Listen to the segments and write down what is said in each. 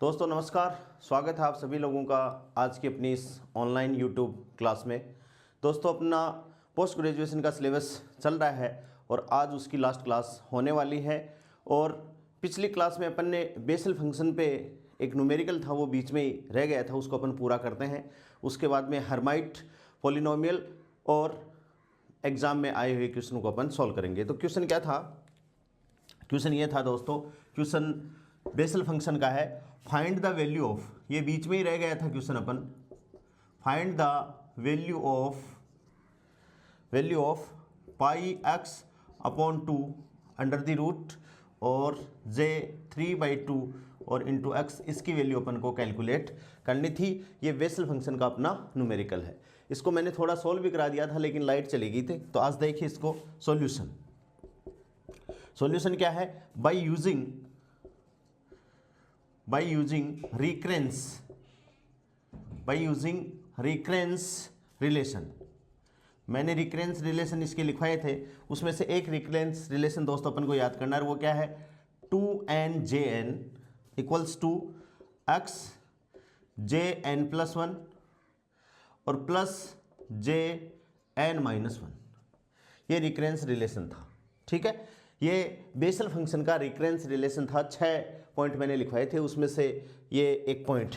दोस्तों नमस्कार, स्वागत है आप सभी लोगों का आज की अपनी इस ऑनलाइन यूट्यूब क्लास में। दोस्तों अपना पोस्ट ग्रेजुएशन का सिलेबस चल रहा है और आज उसकी लास्ट क्लास होने वाली है। और पिछली क्लास में अपन ने बेसल फंक्शन पे एक न्यूमेरिकल था, वो बीच में ही रह गया था, उसको अपन पूरा करते हैं। उसके बाद में हर्माइट पॉलिनोमियल और एग्ज़ाम में आए हुए क्वेश्चन को अपन सॉल्व करेंगे। तो क्वेश्चन क्या था? क्वेश्चन ये था दोस्तों, क्वेश्चन बेसल फंक्शन का है, फाइंड द वैल्यू ऑफ, ये बीच में ही रह गया था क्वेश्चन अपन, find the value of pi x upon 2 under the root और जे 3/2 और इंटू एक्स, इसकी वैल्यू अपन को कैलकुलेट करनी थी। ये बेसल फंक्शन का अपना न्यूमेरिकल है। इसको मैंने थोड़ा सोल्व भी करा दिया था लेकिन लाइट चली गई थी। तो आज देखिए इसको सॉल्यूशन। सॉल्यूशन क्या है? By using recurrence relation. मैंने रिकरेंस रिलेशन इसके लिखवाए थे, उसमें से एक रिकरेंस रिलेशन दोस्तों अपन को याद करना है। वो क्या है? 2n/jn equals to x jn+1 और प्लस jn-1, ये रिकरेंस रिलेशन था। ठीक है, ये बेसल फंक्शन का रिकरेंस रिलेशन था। 6 पॉइंट मैंने लिखवाए थे, उसमें से ये एक पॉइंट,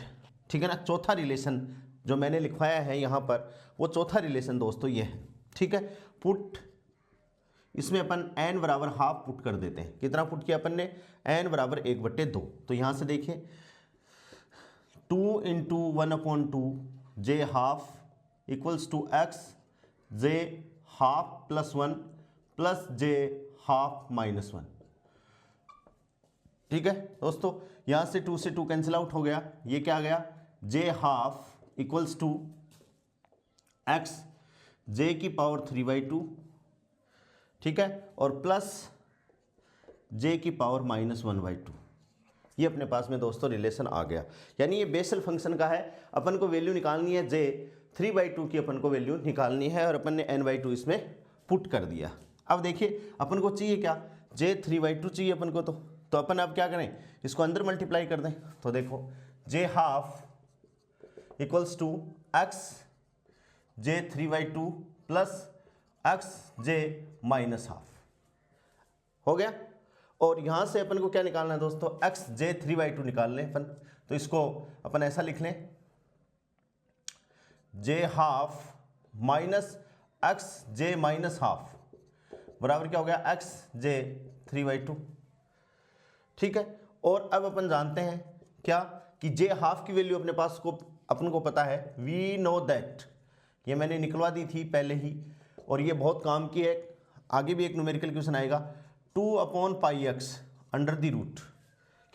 ठीक है ना। चौथा रिलेशन जो मैंने लिखवाया है यहाँ पर, वो चौथा रिलेशन दोस्तों ये है। ठीक है, पुट, इसमें अपन n बराबर हाफ पुट कर देते हैं। कितना पुट किया अपन ने? n बराबर 1/2। तो यहाँ से देखिए 2 × 1/2 j half equals to x j half plus 1 प्लस j हाफ -1। ठीक है दोस्तों, यहां से 2 से 2 कैंसिल आउट हो गया। ये क्या आ गया? j half equals to x j की पावर 3/2, ठीक है, और प्लस j की पावर -1/2। ये अपने पास में दोस्तों रिलेशन आ गया। यानी ये बेसल फंक्शन का है, अपन को वैल्यू निकालनी है j 3/2 की, अपन को वैल्यू निकालनी है और अपन ने n/2 इसमें पुट कर दिया। अब देखिए अपन को चाहिए क्या? j 3/2 चाहिए अपन को। तो अपन अब क्या करें? इसको अंदर मल्टीप्लाई कर दें। तो देखो j half equals to x j 3/2 plus x j -half हो गया। और यहां से अपन को क्या निकालना है दोस्तों? x j 3/2 निकाल लें अपन। तो इसको अपन ऐसा लिख लें, j half minus x j -half बराबर क्या हो गया? x j 3/2। ठीक है, और अब अपन जानते हैं क्या कि j हाफ की वैल्यू अपने पास को अपन को पता है, वी नो दैट, ये मैंने निकलवा दी थी पहले ही और ये बहुत काम की है। आगे भी एक न्यूमेरिकल क्वेश्चन आएगा, 2/πx अंडर द रूट,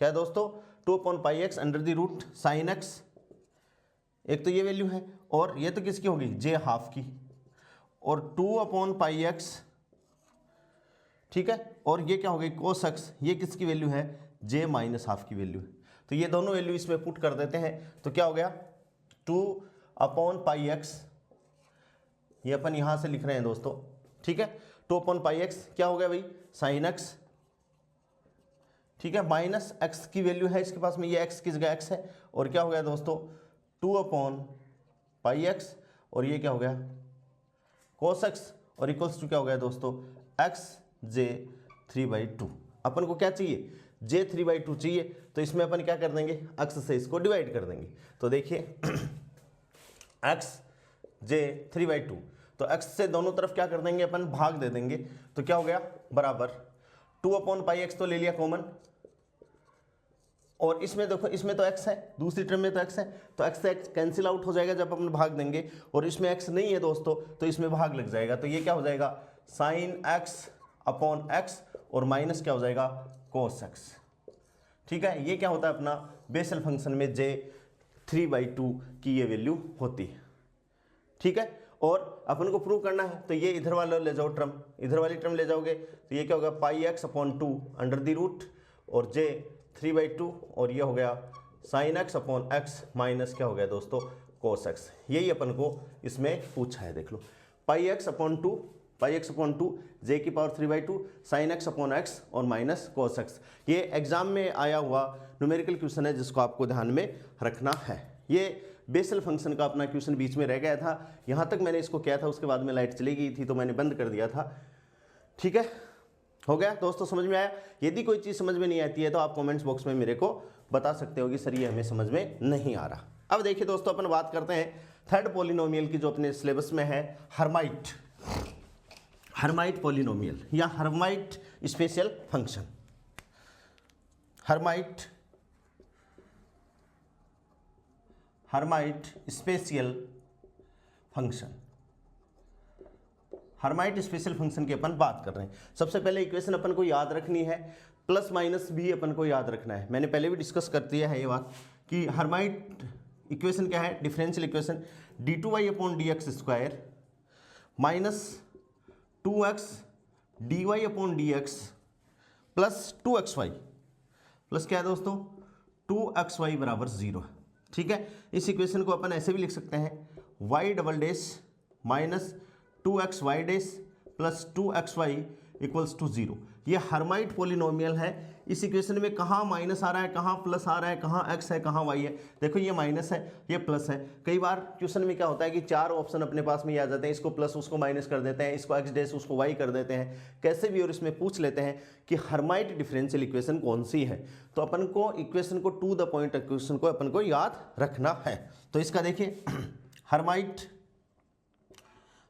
क्या है दोस्तों? 2/πx under the root sine x। एक तो ये वैल्यू है और ये तो किसकी होगी? j हाफ की। और 2/πx, ठीक है, और ये क्या हो गई? cos x, ये किसकी वैल्यू है? j -हाफ की वैल्यू है। तो ये दोनों वैल्यू इसमें पुट कर देते हैं। तो क्या हो गया? 2/πx, ये अपन यहां से लिख रहे हैं दोस्तों। ठीक है, 2/πx क्या हो गया भाई? साइन x, ठीक है, माइनस x की वैल्यू है इसके पास में, ये x की जगह x है। और क्या हो गया दोस्तों? 2/πx और ये क्या हो गया? cos x और इक्वल्स टू क्या हो गया दोस्तों? x j 3/2। अपन को क्या चाहिए? j 3/2 चाहिए। तो इसमें अपन क्या कर देंगे? x से इसको डिवाइड कर देंगे। तो देखिए x j 3/2, तो x से दोनों तरफ क्या कर देंगे? अपन भाग दे देंगे। तो क्या हो गया? बराबर 2/πx तो ले लिया कॉमन, और इसमें देखो, इसमें तो x है, दूसरी टर्म में तो x है, तो x से x कैंसिल आउट हो जाएगा जब अपन भाग देंगे। और इसमें x नहीं है दोस्तों, तो इसमें भाग लग जाएगा। तो ये क्या हो जाएगा? साइन x अपॉन x और माइनस क्या हो जाएगा? cos x। ठीक है, ये क्या होता है अपना बेसल फंक्शन में j 3/2 की ये वैल्यू होती है। ठीक है, और अपन को प्रूव करना है, तो ये इधर वाला ले जाओ टर्म, इधर वाली टर्म ले जाओगे तो ये क्या होगा? πx/2 अंडर द रूट और j 3/2 और ये हो गया sine x upon x minus क्या हो गया दोस्तों? cos x। यही अपन को इसमें पूछा है, देख लो, πx/2 पाई एक्स अपॉन 2 जे की power 3/2 sine x upon x और माइनस कोस एक्स। ये एग्जाम में आया हुआ न्यूमेरिकल क्वेश्चन है जिसको आपको ध्यान में रखना है। ये बेसल फंक्शन का अपना क्वेश्चन बीच में रह गया था, यहाँ तक मैंने इसको किया था, उसके बाद में लाइट चली गई थी तो मैंने बंद कर दिया था। ठीक है, हो गया दोस्तों, समझ में आया? यदि कोई चीज़ समझ में नहीं आती है तो आप कमेंट्स बॉक्स में मेरे को बता सकते हो कि सर ये हमें समझ में नहीं आ रहा। अब देखिए दोस्तों, अपन बात करते हैं थर्ड पॉलिनोमियल की जो अपने सिलेबस में है, हर्माइट पॉलिनोमियल या Hermite special function. Hermite special function, Hermite special function की अपन बात कर रहे हैं। सबसे पहले इक्वेशन अपन को याद रखनी है, प्लस माइनस भी अपन को याद रखना है। मैंने पहले भी डिस्कस कर दिया है ये बात कि हर्माइट इक्वेशन क्या है, differential equation d2y upon dx square minus 2x dy upon dx plus 2xy plus क्या है दोस्तों 2xy बराबर 0। ठीक है, इस इक्वेशन को अपन ऐसे भी लिख सकते हैं y double dash minus 2xy dash plus 2xy equals to 0। ये हर्माइट पॉलिनोमियल है। इस इक्वेशन में कहाँ माइनस आ रहा है, कहाँ प्लस आ रहा है, कहाँ x है, कहाँ y है। देखो ये माइनस है, ये प्लस है। कई बार क्वेश्चन में क्या होता है कि चार ऑप्शन अपने पास में आ जाते हैं, इसको प्लस उसको माइनस कर देते हैं, इसको x डैश उसको y कर देते हैं, कैसे भी, और इसमें पूछ लेते हैं कि हर्माइट डिफरेंशियल इक्वेशन कौन सी है। तो अपन को इक्वेशन को टू द पॉइंट इक्वेशन को अपन को याद रखना है। तो इसका देखिए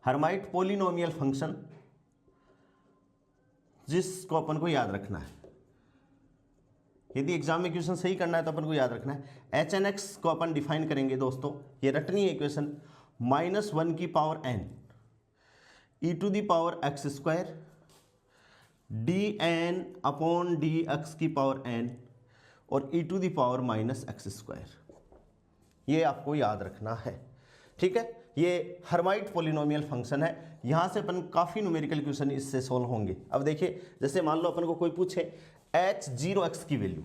हर्माइट पॉलिनोमियल फंक्शन जिसको अपन को याद रखना है, यदि एग्जाम में क्वेश्चन सही करना है तो अपन को याद रखना है। एच एन एक्स को अपन डिफाइन करेंगे दोस्तों, ये रटनी है इक्वेशन, -1 की power n e to the power x square dn upon dx की पावर n और e to the power minus x square. ये आपको याद रखना है। ठीक है, ये हर्माइट पॉलिनोमियल फंक्शन है। यहाँ से अपन काफ़ी न्यूमेरिकल क्वेश्चन इससे सॉल्व होंगे। अब देखिए, जैसे मान लो अपन को कोई पूछे h0x की वैल्यू,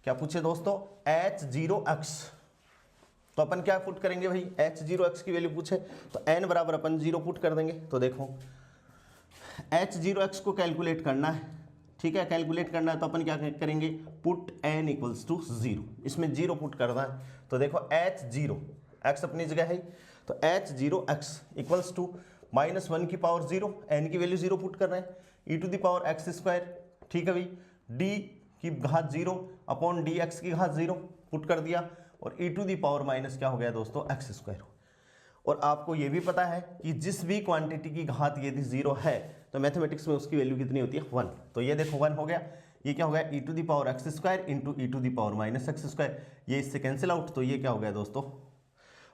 क्या पूछे दोस्तों h0x, तो अपन क्या पुट करेंगे भाई, h0x की वैल्यू पूछे तो n बराबर अपन 0 पुट कर देंगे। तो देखो h0x को कैलकुलेट करना है। ठीक है, कैलकुलेट करना है तो अपन क्या करेंगे, पुट n इक्वल्स टू 0, इसमें 0 पुट करना है। तो देखो h0x अपनी जगह है, तो h0x इक्वल्स टू -1 की पावर 0, n की वैल्यू 0 पुट कर रहे हैं, e to the power x square. ठीक है भाई, d की घात 0 अपॉन dx की घात 0 पुट कर दिया, और e to the power minus क्या हो गया दोस्तों एक्स स्क्वायर। और आपको ये भी पता है कि जिस भी क्वांटिटी की घात यदि 0 है तो मैथमेटिक्स में उसकी वैल्यू कितनी होती है 1। तो ये देखो 1 हो गया, ये क्या हो गया e to the power x square into e to the power minus x square, ये इससे कैंसिल आउट, तो ये क्या हो गया दोस्तों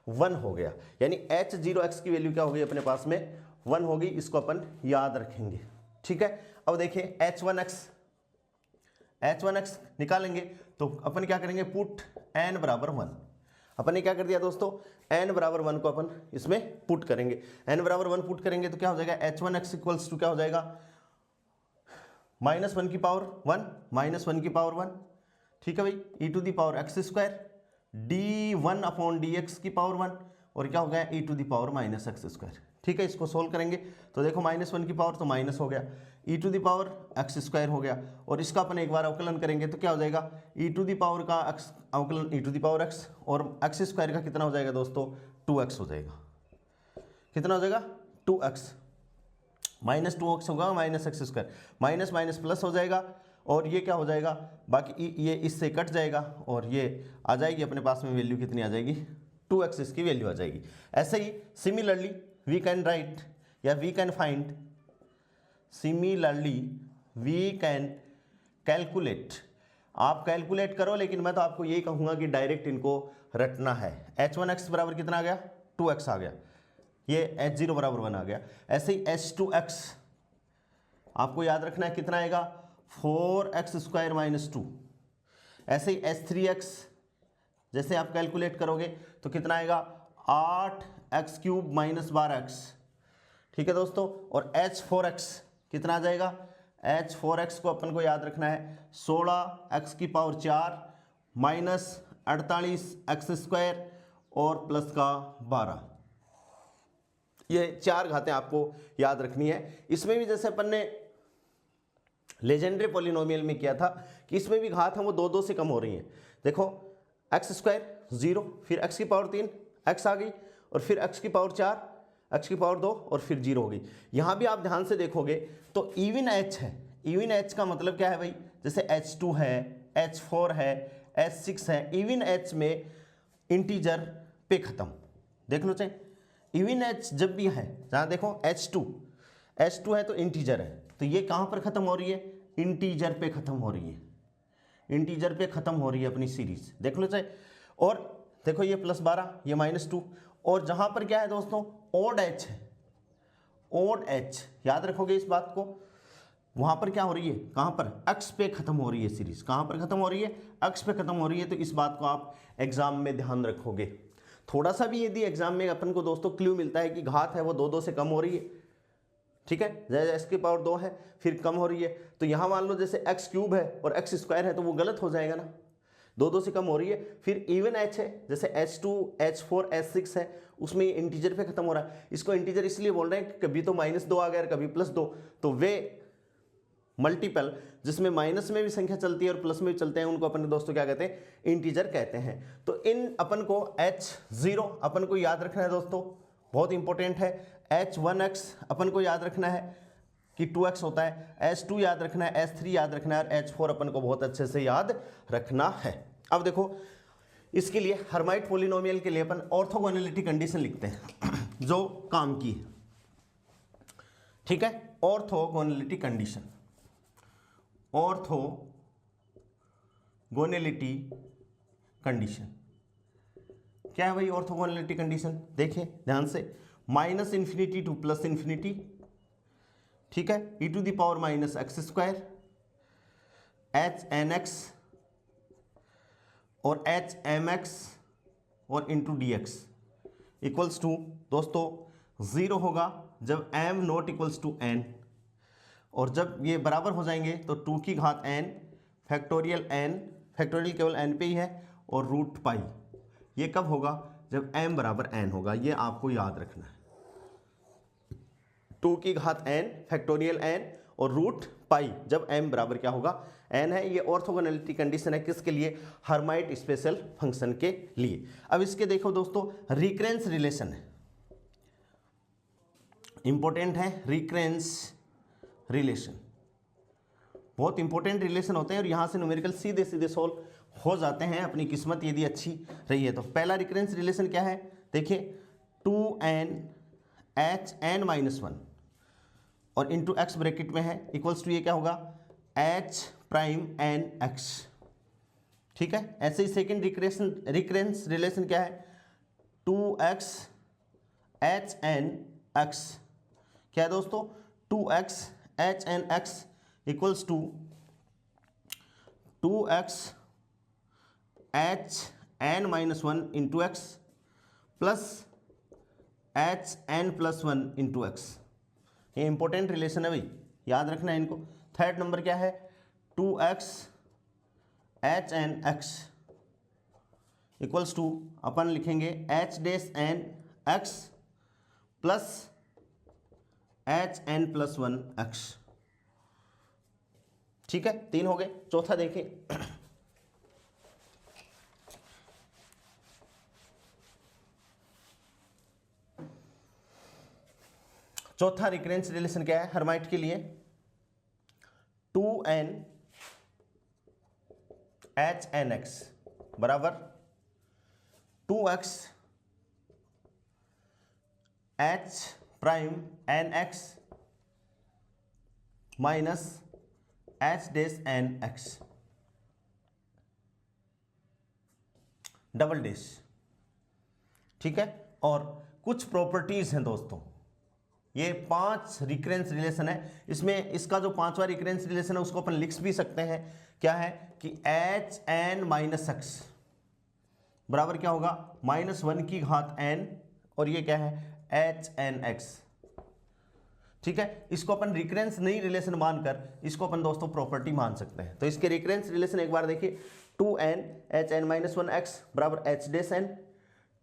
1 हो गया। यानी h0x की वैल्यू क्या हो गई अपने पास में 1 होगी, इसको अपन याद रखेंगे। ठीक है, अब देखिए h1x निकालेंगे तो अपन क्या करेंगे, पुट n बराबर 1। अपन ने क्या कर दिया दोस्तों, n बराबर 1 को अपन इसमें पुट करेंगे, n बराबर 1 पुट करेंगे तो क्या हो जाएगा h1x इक्वल्स टू क्या हो जाएगा -1 की पावर 1 -1 की पावर 1। ठीक है भाई, e to the power x square d1 upon dx की पावर 1 और क्या हो गया e to the power minus x square. ठीक है, इसको सोल्व करेंगे तो देखो -1 की पावर तो माइनस हो गया, e to the power x square हो गया, और इसका अपन एक बार अवकलन करेंगे तो क्या हो जाएगा e टू दी पावर का एक्स अवकलन e to the power x, और एक्स स्क्वायर का कितना हो जाएगा दोस्तों 2x हो जाएगा। कितना हो जाएगा 2x, -2x होगा minus x square, minus minus plus हो जाएगा, और ये क्या हो जाएगा, बाकी ये इससे कट जाएगा और ये आ जाएगी अपने पास में वैल्यू कितनी आ जाएगी 2x इसकी वैल्यू आ जाएगी। ऐसे ही सिमिलरली वी कैन राइट या we can find, similarly we can calculate, आप कैलकुलेट करो लेकिन मैं तो आपको यही कहूँगा कि डायरेक्ट इनको रटना है। h1x बराबर कितना आ गया 2x आ गया, ये h0 बराबर 1 आ गया। ऐसे ही h2x आपको याद रखना है कितना आएगा 4x स्क्वायर माइनस 2। ऐसे ही h3x जैसे आप कैलकुलेट करोगे तो कितना आएगा 8x क्यूब माइनस 12x। ठीक है दोस्तों, और h4x कितना आ जाएगा, h4x को अपन को याद रखना है 16x की पावर 4 माइनस 48x स्क्वायर और प्लस का 12। ये 4 घातें आपको याद रखनी है। इसमें भी जैसे अपन ने लेजेंडरी पॉलिनोमियल में किया था कि इसमें भी घात है वो 2 2 से कम हो रही हैं। देखो एक्स स्क्वायर 0, फिर एक्स की पावर 3 एक्स आ गई, और फिर एक्स की पावर 4 एक्स की पावर 2 और फिर 0 हो गई। यहाँ भी आप ध्यान से देखोगे तो इवन एच है। इवन एच का मतलब क्या है भाई, जैसे H2 है, H4 है, H6 है, इवन एच में इंटीजर पे खत्म। देख लो चाहे इवन एच जब भी है, जहाँ देखो H2 है तो इंटीजर है, तो ये कहाँ पर खत्म हो रही है, इंटीजर पे खत्म हो रही है, इंटीजर पे खत्म हो रही है अपनी सीरीज। देख लो चाहे, और देखो ये +12 ये -2, और जहाँ पर क्या है दोस्तों ओड एच है, ओड एच याद रखोगे इस बात को, वहाँ पर क्या हो रही है, कहाँ पर, अक्ष पे खत्म हो रही है सीरीज। कहाँ पर खत्म हो रही है, अक्ष पे खत्म हो रही है। तो इस बात को आप एग्जाम में ध्यान रखोगे। थोड़ा सा भी यदि एग्जाम में अपन को दोस्तों क्लू मिलता है कि घात है वो 2 2 से कम हो रही है, ठीक है, जैसे x की पावर 2 है फिर कम हो रही है, तो यहाँ मान लो जैसे x³ है और x² है तो वो गलत हो जाएगा ना, 2 2 से कम हो रही है। फिर इवन h है, जैसे H2 H4 H6 है, उसमें इंटीजर पे खत्म हो रहा है। इसको इंटीजर इसलिए बोल रहे हैं कि कभी तो -2 आ गया और कभी +2, तो वे मल्टीपल जिसमें माइनस में भी संख्या चलती है और प्लस में भी चलते हैं उनको अपन दोस्तों क्या कहते हैं, इंटीजर कहते हैं। तो इन अपन को H0 अपन को याद रखना है दोस्तों, बहुत इंपॉर्टेंट है। H1x अपन को याद रखना है कि 2x होता है, H2 याद रखना है, H3 याद रखना है, और H4 अपन को बहुत अच्छे से याद रखना है। अब देखो इसके लिए हर्माइट पॉलिनोमियल के लिए अपन ऑर्थोगोनैलिटी कंडीशन लिखते हैं जो काम की है, ठीक है। ऑर्थोगोनैलिटी कंडीशन, ऑर्थोगोनैलिटी कंडीशन क्या है भाई ऑर्थोगोनैलिटी कंडीशन, देखिए ध्यान से, -∞ टू +∞, ठीक है, e⁻⁻x² HNX और HMX और इंटू dx इक्वल्स टू दोस्तों 0 होगा जब m≡n, और जब ये बराबर हो जाएंगे तो 2 की घात n फैक्टोरियल केवल n पे ही है और √π, ये कब होगा, जब m बराबर n होगा। ये आपको याद रखना है, 2 की घात n फैक्टोरियल n और √π जब m बराबर क्या होगा, n है। ये ऑर्थोगोनैलिटी कंडीशन है किसके लिए, हर्माइट स्पेशल फंक्शन के लिए। अब इसके देखो दोस्तों रिकरेंस रिलेशन है, इंपॉर्टेंट है, रिकरेंस रिलेशन बहुत इंपॉर्टेंट रिलेशन होते हैं, और यहाँ से न्यूमेरिकल सीधे सीधे सोल्व हो जाते हैं अपनी किस्मत यदि अच्छी रही है तो। पहला रिकरेंस रिलेशन क्या है, देखिए 2n HN-1 और इंटू x ब्रैकेट में है इक्वल्स टू ये क्या होगा H'(n)x, ठीक है। ऐसे ही सेकेंड रिकरेंस रिलेशन क्या है, 2x HN(x), क्या है दोस्तों 2x HN(x) equals to 2x HN-1 into x plus HN+1 into x। ये इंपॉर्टेंट रिलेशन है भाई, याद रखना है इनको। थर्ड नंबर क्या है, 2x HN(x) इक्वल्स टू अपन लिखेंगे H'(n)x प्लस HN+1x, ठीक है। 3 हो गए। चौथा देखिए चौथा रिकरेंस रिलेशन क्या है हर्माइट के लिए, 2n HN(x) बराबर 2x H'(n)x minus H'(n)x double dash, ठीक है। और कुछ प्रॉपर्टीज हैं दोस्तों, ये 5 रिकरेंस रिलेशन है। इसमें इसका जो 5वां रिकरेंस रिलेशन है उसको अपन लिख भी सकते हैं, क्या है कि HN-x बराबर क्या होगा -1 की घात n, और ये क्या है HN(x), ठीक है। इसको अपन रिकरेंस नहीं रिलेशन मानकर इसको अपन दोस्तों प्रॉपर्टी मान सकते हैं। तो इसके रिकरेंस रिलेशन एक बार देखिए, 2n HN-1x बराबर H'(n),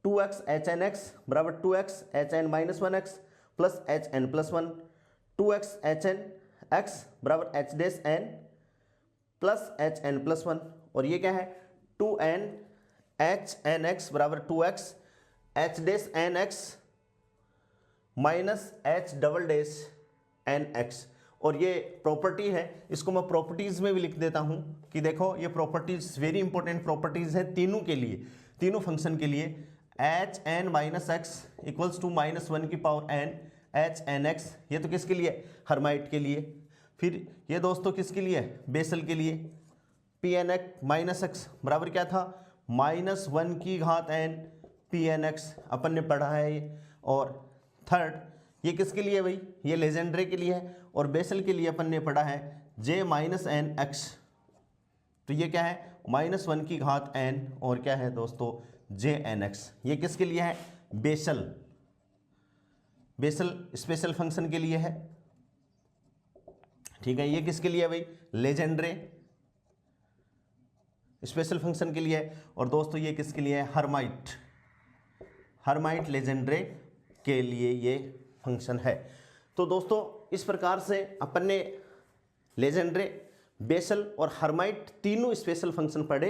2x HN(x) बराबर 2x HN-1x plus H N plus one, 2x H N X बराबर H dash N plus H N plus one, और ये क्या है 2n एच एन एक्स बराबर 2x H dash N x minus H double dash N X. और ये property है, इसको मैं प्रॉपर्टीज में भी लिख देता हूं कि देखो ये प्रॉपर्टीज वेरी इंपॉर्टेंट प्रॉपर्टीज है तीनों के लिए, तीनों फंक्शन के लिए। H n minus x equals to -1 की power n h N x, ये तो किसके लिए, हर्माइट के लिए। फिर ये दोस्तों किसके लिए, बेसल के लिए। P n x minus x बराबर क्या था, -1 की घात एन पी एन एक्स, अपन ने पढ़ा है ये। और थर्ड ये किसके लिए भाई, ये लेजेंड्रे के लिए है। और बेसल के लिए अपन ने पढ़ा है जे माइनस एन एक्स, तो ये क्या है -1 की घात एन और क्या है दोस्तों जे एन एक्स। ये किसके लिए है, बेसल, बेसल स्पेशल फंक्शन के लिए है, ठीक है। ये किसके लिए है भाई, लेजेंड्रे स्पेशल फंक्शन के लिए है। और दोस्तों ये किसके लिए है, हर्माइट, हर्माइट लेजेंड्रे के लिए ये फंक्शन है। तो दोस्तों इस प्रकार से अपन ने लेजेंड्रे, बेसल और हर्माइट तीनों स्पेशल फंक्शन पढ़े,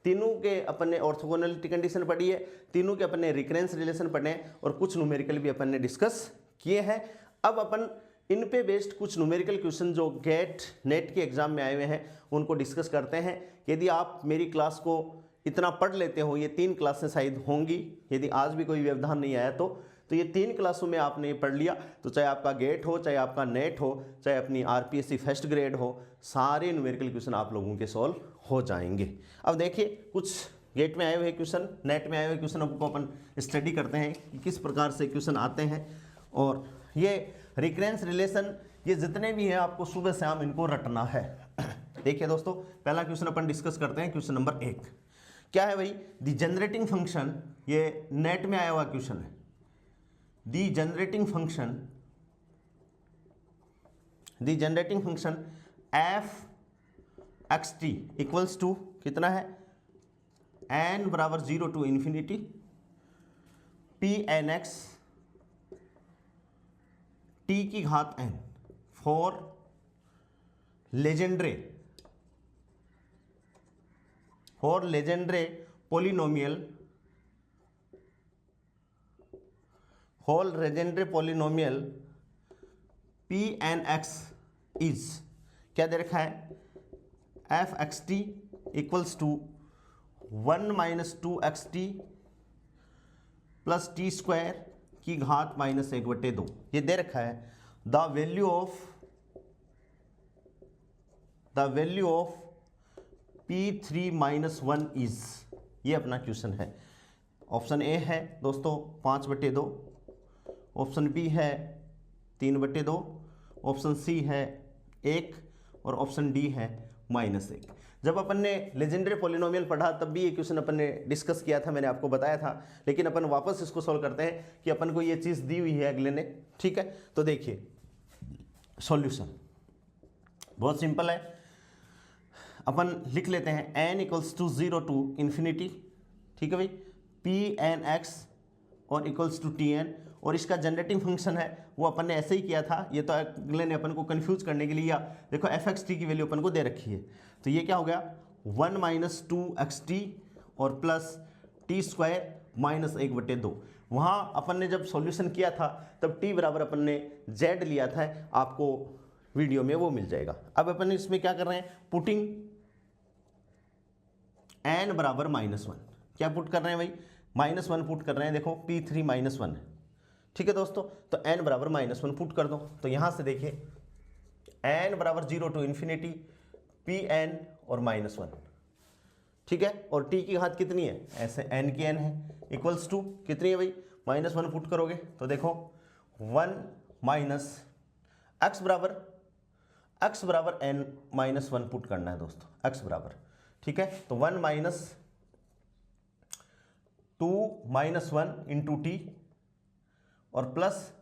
तीनों के अपन ने ऑर्थोगोनलिटी कंडीशन पढ़ी है, तीनों के अपन ने रिकरेंस रिलेशन पढ़े हैं, और कुछ न्यूमेरिकल भी अपन ने डिस्कस किए हैं। अब अपन इन पे बेस्ड कुछ न्यूमेरिकल क्वेश्चन जो गेट नेट के एग्जाम में आए हुए हैं उनको डिस्कस करते हैं। यदि आप मेरी क्लास को इतना पढ़ लेते हो, ये 3 क्लासें शायद होंगी, यदि आज भी कोई व्यवधान नहीं आया तो ये 3 क्लासों में आपने ये पढ़ लिया, तो चाहे आपका गेट हो, चाहे आपका नेट हो, चाहे अपनी आरपीएससी फर्स्ट ग्रेड हो, सारे न्यूमेरिकल क्वेश्चन आप लोगों के सॉल्व हो जाएंगे। अब देखिए कुछ गेट में आए हुए क्वेश्चन, नेट में आए हुए क्वेश्चन को अपन स्टडी करते हैं कि किस प्रकार से क्वेश्चन आते हैं। और ये रिकरेंस रिलेशन ये जितने भी हैं आपको सुबह शाम इनको रटना है। देखिए दोस्तों पहला क्वेश्चन अपन डिस्कस करते हैं, क्वेश्चन नंबर 1 क्या है भाई, द जनरेटिंग फंक्शन, ये नेट में आया हुआ क्वेश्चन है। The generating function f x t equals to कितना है, एन बराबर 0 to infinity p n x t की घात n for Legendre polynomial p n x is, क्या दे रखा है, f x t equals to 1 - 2 x t plus t square की घात -1/2, ये दे रखा है। The value of P3 - 1 is, ये अपना क्वेश्चन है। ऑप्शन ए है दोस्तों 5/2, ऑप्शन बी है 3/2, ऑप्शन सी है 1 और ऑप्शन डी है -1। जब अपन ने लेजेंडरी पॉलिनोमियल पढ़ा तब भी ये क्वेश्चन अपन ने डिस्कस किया था, मैंने आपको बताया था, लेकिन अपन वापस इसको सॉल्व करते हैं कि अपन को ये चीज़ दी हुई है अगले ने, ठीक है। तो देखिए सॉल्यूशन बहुत सिंपल है, अपन लिख लेते हैं n = 0 टू इन्फिनिटी, ठीक है भाई, पी एन एक्स और इक्वल्स टू टी एन, और इसका जनरेटिंग फंक्शन है वो अपन ने ऐसे ही किया था, ये तो अगले ने अपन को कंफ्यूज करने के लिए, या देखो एफ एक्स टी की वैल्यू अपन को दे रखी है, तो ये क्या हो गया 1 - 2 एक्स टी और प्लस टी स्क्वायर -1/2। वहाँ अपन ने जब सॉल्यूशन किया था तब टी बराबर अपन ने जेड लिया था, आपको वीडियो में वो मिल जाएगा। अब अपन इसमें क्या कर रहे हैं, पुटिंग n बराबर -1, क्या पुट कर रहे हैं भाई, -1 पुट कर रहे हैं, देखो P3 -1 है, ठीक है दोस्तों। तो n बराबर -1 पुट कर दो, तो यहाँ से देखिए n बराबर 0 टू इन्फिनिटी Pn और -1, ठीक है। और t की घात कितनी है, ऐसे n की n है, इक्वल्स टू कितनी है भाई, -1 पुट करोगे तो देखो 1 माइनस x बराबर n -1 पुट करना है दोस्तों, x बराबर, ठीक है। तो 1 - 2 -1 इंटू टी और प्लस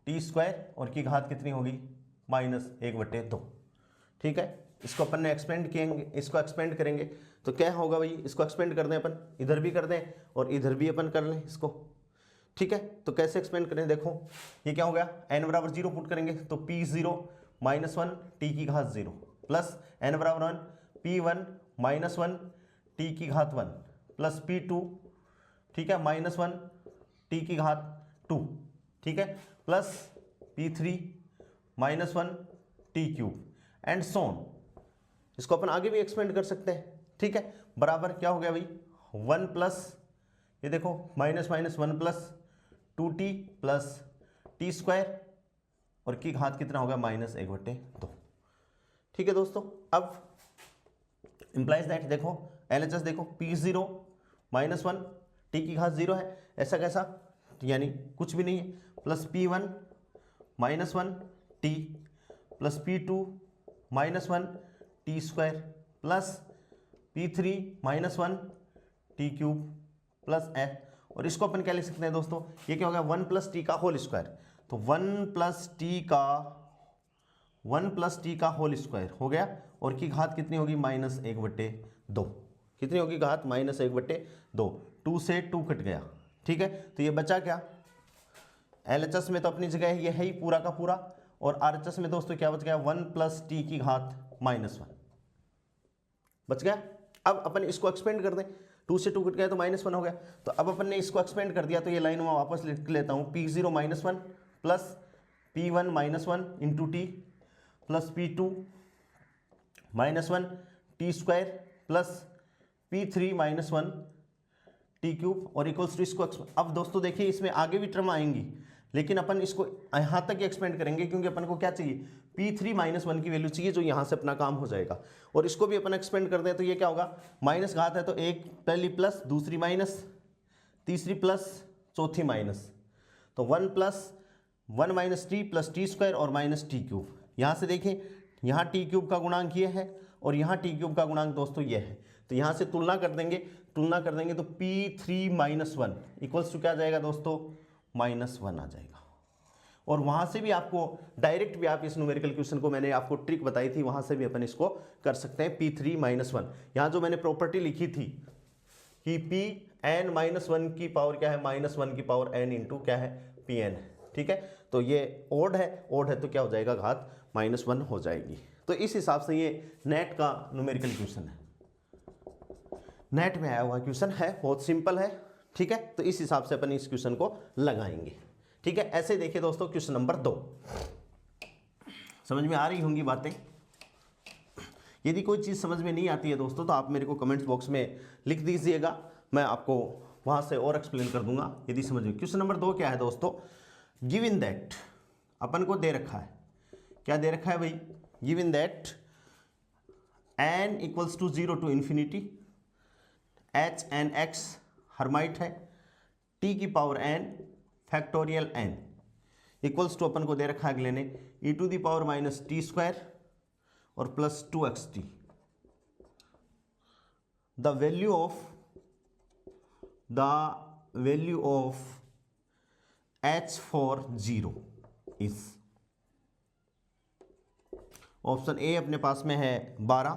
टी स्क्वायर और की घात कितनी होगी -1/2, ठीक है। इसको अपन ने एक्सपेंड किएंगे, इसको एक्सपेंड करेंगे तो क्या होगा भाई, इसको एक्सपेंड कर दें अपन, इधर भी कर दें और इधर भी अपन कर लें इसको, ठीक है, तो कैसे एक्सपेंड करें, देखो ये क्या हो गया, n बराबर 0 पुट करेंगे तो p0 माइनस 1 t की घात 0 प्लस n बराबर 1 p1 माइनस 1 t की घात 1 प्लस p2, ठीक है, माइनस 1 t की घात 2, ठीक है, plus p3 minus 1 t cube and so on. इसको अपन आगे भी एक्सपेंड कर सकते हैं, ठीक है, बराबर क्या हो गया भाई 1 प्लस ये देखो minus minus 1 plus 2t plus t square और की घात कितना हो गया -1/2। ठीक है दोस्तों, अब इंप्लाइज दैट देखो LHS देखो p0 माइनस 1 t की घात 0 है, ऐसा कैसा, यानी कुछ भी नहीं है, plus p1 minus 1 t plus p2 minus 1 T square plus p3 minus 1 T cube plus f, और इसको अपन क्या लिख सकते हैं दोस्तों, ये क्या हो गया 1 प्लस टी का होल स्क्वायर, तो 1 प्लस टी का होल स्क्वायर हो गया, और की घात कितनी होगी -1/2, कितनी होगी घात -1/2, 2 से 2 कट गया, ठीक है, तो ये बचा क्या, LHS में तो अपनी जगह ये है ही पूरा का पूरा, और RHS में दोस्तों क्या बच गया 1 प्लस टी की घात -1 बच गया। अब अपन इसको एक्सपेंड कर दें, 2 से 2 कट गया तो -1 हो गया, तो अब अपन ने इसको एक्सपेंड कर दिया, तो ये लाइन में वापस लिख लेता हूँ p0 minus 1 plus p1 minus 1 into T plus p2 minus 1 T square plus p3 minus 1 T cube और इक्वल्स टू इसको। अब दोस्तों देखिए इसमें आगे भी टर्म आएंगी, लेकिन अपन इसको यहाँ तक एक्सपेंड करेंगे क्योंकि अपन को क्या चाहिए p3 माइनस 1 की वैल्यू चाहिए, जो यहाँ से अपना काम हो जाएगा, और इसको भी अपन एक्सपेंड कर दें तो ये क्या होगा, माइनस घात है तो एक पहली प्लस दूसरी माइनस तीसरी प्लस चौथी माइनस, तो 1 plus 1 minus T plus t square और माइनस टी क्यूब। यहाँ से देखें यहाँ टी क्यूब का गुणांक ये है और यहाँ टी क्यूब का गुणांक दोस्तों ये है, तो यहाँ से तुलना कर देंगे तो p3 माइनस 1 इक्वल्स टू क्या आ जाएगा दोस्तों -1 आ जाएगा। और वहाँ से भी आपको डायरेक्ट भी आप इस न्यूमेरिकल क्वेश्चन को मैंने आपको ट्रिक बताई थी, वहाँ से भी अपन इसको कर सकते हैं p3 माइनस 1। यहाँ जो मैंने प्रॉपर्टी लिखी थी कि pn माइनस 1 की पावर क्या है -1 की पावर n इंटू क्या है pn, ठीक है, तो ये ओड है तो क्या हो जाएगा घात -1 हो जाएगी। तो इस हिसाब से ये नेट का न्यूमेरिकल क्वेश्चन है, नेट में आया हुआ क्वेश्चन है, बहुत सिंपल है, ठीक है, तो इस हिसाब से अपन इस क्वेश्चन को लगाएंगे, ठीक है। ऐसे देखिए दोस्तों क्वेश्चन नंबर 2, समझ में आ रही होंगी बातें। यदि कोई चीज़ समझ में नहीं आती है दोस्तों तो आप मेरे को कमेंट्स बॉक्स में लिख दीजिएगा, मैं आपको वहाँ से और एक्सप्लेन कर दूंगा यदि समझ में। क्वेश्चन नंबर 2 क्या है दोस्तों, गिवन दैट अपन को दे रखा है, क्या दे रखा है भाई, given that n equals to 0 to infinity h n x Hermite है, t की power n factorial n equals to अपन को दे रखा है अगले ने e to the power minus T square और plus 2xt। The value of h for 0 is, option A अपने पास में है 12,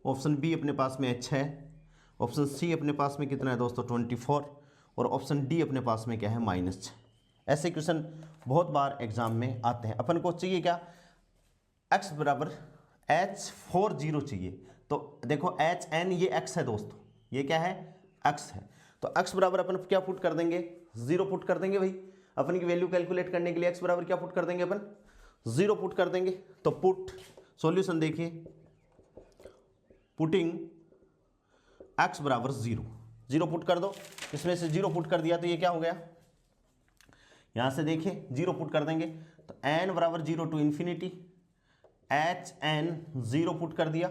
ऑप्शन बी अपने पास में है 6, ऑप्शन सी अपने पास में कितना है दोस्तों 24, और ऑप्शन डी अपने पास में क्या है -6। ऐसे क्वेश्चन बहुत बार एग्जाम में आते हैं। अपन को चाहिए क्या, x बराबर h फॉर 0 चाहिए, तो देखो h n ये x है दोस्तों, ये क्या है x है, तो x बराबर अपन क्या पुट कर देंगे 0 पुट कर देंगे भाई, अपन की वैल्यू कैलकुलेट करने के लिए x बराबर क्या पुट कर देंगे अपन 0 पुट कर देंगे। तो पुट सॉल्यूशन देखिए, पुटिंग x बराबर 0 पुट कर दो, इसमें से 0 पुट कर दिया तो ये क्या हो गया, यहाँ से देखिए 0 पुट कर देंगे तो n बराबर 0 to infinity h n 0 put कर दिया,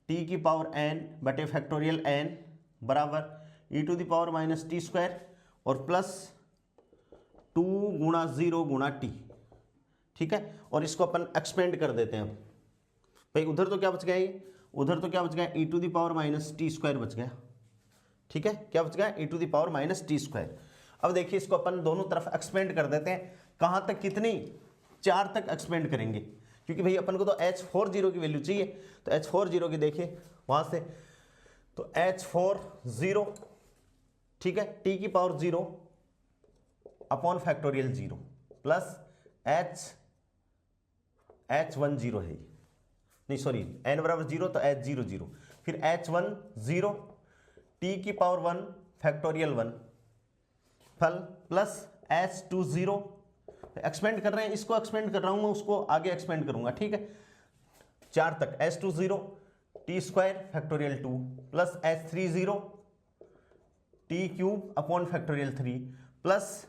t की पावर n बटे फैक्टोरियल n बराबर e to the power minus T square और प्लस 2 गुणा 0 गुणा t, ठीक है, और इसको अपन एक्सपेंड कर देते हैं भाई, उधर तो क्या बच गया ये, उधर तो क्या बच गया e to the power minus T square बच गया, ठीक है, क्या बच गया e to the power minus T square. अब देखिए इसको अपन दोनों तरफ एक्सपेंड कर देते हैं, कहाँ तक, कितनी 4 तक एक्सपेंड करेंगे, क्योंकि भाई अपन को तो h फॉर 0 की वैल्यू चाहिए, तो h फॉर 0 की देखिए वहाँ से, तो h फॉर 0, ठीक है, t की power 0 upon factorial 0 plus H1 0 है, नहीं सॉरी n बराबर 0 तो H0 0, फिर H1 0 t की पावर 1 फैक्टोरियल 1 फल प्लस H2 0, एक्सपेंड कर रहे हैं, इसको एक्सपेंड कर रहा हूं मैं, उसको आगे एक्सपेंड करूंगा, ठीक है, 4 तक H2 0 t square factorial 2 plus H3 0 t cube upon factorial 3 plus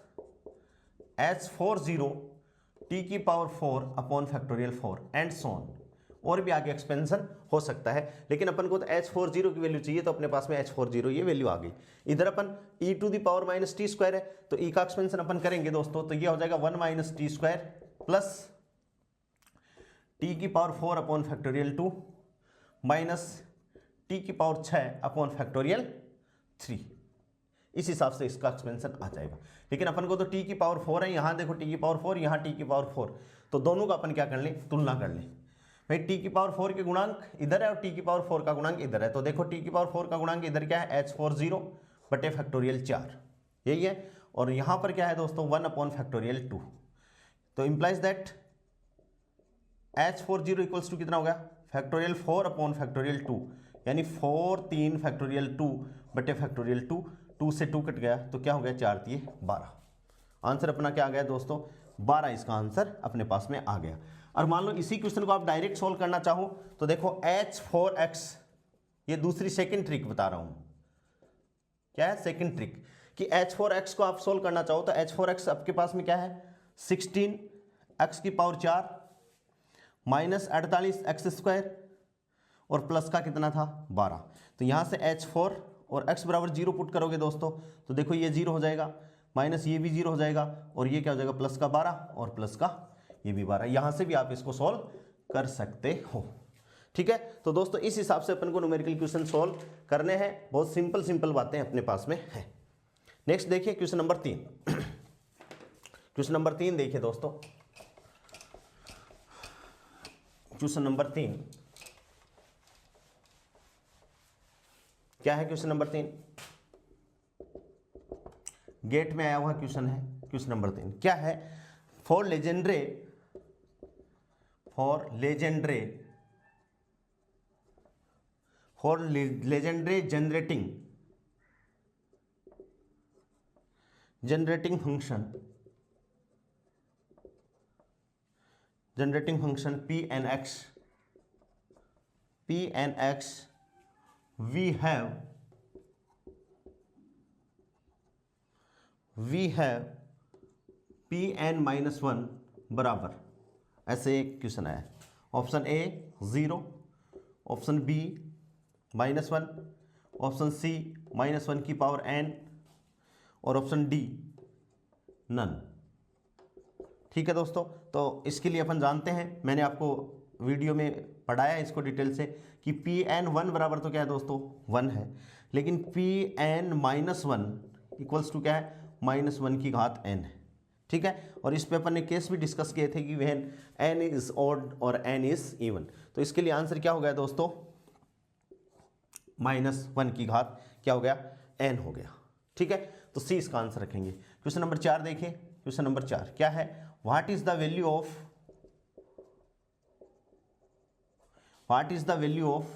H4 0 t की power 4 upon factorial 4 and so on. और भी आगे एक्सपेंशन हो सकता है, लेकिन अपन को तो H4 0 की वैल्यू चाहिए, तो अपने पास में H4 0 ये वैल्यू आ गई। इधर अपन e to the power minus T square है, तो e का एक्सपेंशन अपन करेंगे दोस्तों, तो ये हो जाएगा 1 minus T square plus t की power 4 upon factorial 2 minus t की पावर 6 अपॉन फैक्टोरियल 3। इस हिसाब से इसका एक्सपेंशन आ जाएगा। लेकिन अपन को तो t की पावर 4 है, यहाँ देखो t की पावर 4, यहाँ t की पावर 4, तो दोनों का अपन क्या कर लें, तुलना कर लें। भाई t की पावर 4 के गुणांक इधर है और t की पावर 4 का गुणांक इधर है, तो देखो t की पावर 4 का गुणांक इधर क्या है, H4 0 बटे फैक्टोरियल 4, यही है, और यहाँ पर क्या है दोस्तों 1 अपॉन फैक्टोरियल 2, तो implies that H4 0 equals to कितना हो गया, फैक्टोरियल 4 अपॉन फैक्टोरियल 2, यानी 4 3 फैक्टोरियल 2 बटे फैक्टोरियल 2, 2 से 2 कट गया तो क्या हो गया, 4 3 12। आंसर अपना क्या आ गया दोस्तों, 12 इसका आंसर अपने पास में आ गया। और मान लो इसी क्वेश्चन को आप डायरेक्ट सोल्व करना चाहो तो देखो H4x, ये दूसरी सेकंड ट्रिक बता रहा हूं, क्या है सेकंड ट्रिक, कि H4x को आप सोल्व करना चाहो तो H4x आपके पास में क्या है 16x की पावर 4 माइनस 48 एक्स स्क्वायर और प्लस का कितना था 12, तो यहां से H4 और x बराबर 0 पुट करोगे दोस्तों, तो देखो ये 0 हो जाएगा, माइनस ये भी 0 हो जाएगा, और ये क्या हो जाएगा प्लस का 12 और प्लस का ये भी 12। यहां से भी आप इसको सॉल्व कर सकते हो, ठीक है। तो दोस्तों इस हिसाब से अपन को न्यूमेरिकल क्वेश्चन सॉल्व करने हैं, बहुत सिंपल सिंपल बातें अपने पास में है। नेक्स्ट देखिए क्वेश्चन नंबर 3। क्वेश्चन नंबर 3 देखिए दोस्तों, क्वेश्चन नंबर 3 क्या है, क्वेश्चन नंबर 3 गेट में आया हुआ क्वेश्चन है। क्वेश्चन नंबर 3 क्या है, for Legendre generating function p and x we have pn minus 1 बराबर, ऐसे एक क्वेश्चन आया। Option A 0, option B -1, option C -1 की पावर n और ऑप्शन डी नन। ठीक है दोस्तों, तो इसके लिए अपन जानते हैं, मैंने आपको वीडियो में पढ़ाया इसको डिटेल से, कि Pn1 बराबर तो क्या है दोस्तों 1 है, लेकिन Pn-1 इक्वल्स टू क्या है -1 की घात n है, ठीक है। और इस पे अपन ने केस भी डिस्कस किए थे कि व्हेन n इज ऑड और n इज इवन, तो इसके लिए आंसर क्या हो गया दोस्तों -1 की घात क्या हो गया n हो गया, ठीक है। तो सी इसका आंसर रखेंगे। क्वेश्चन नंबर 4 देखिए, क्वेश्चन नंबर 4 क्या है, what is the value of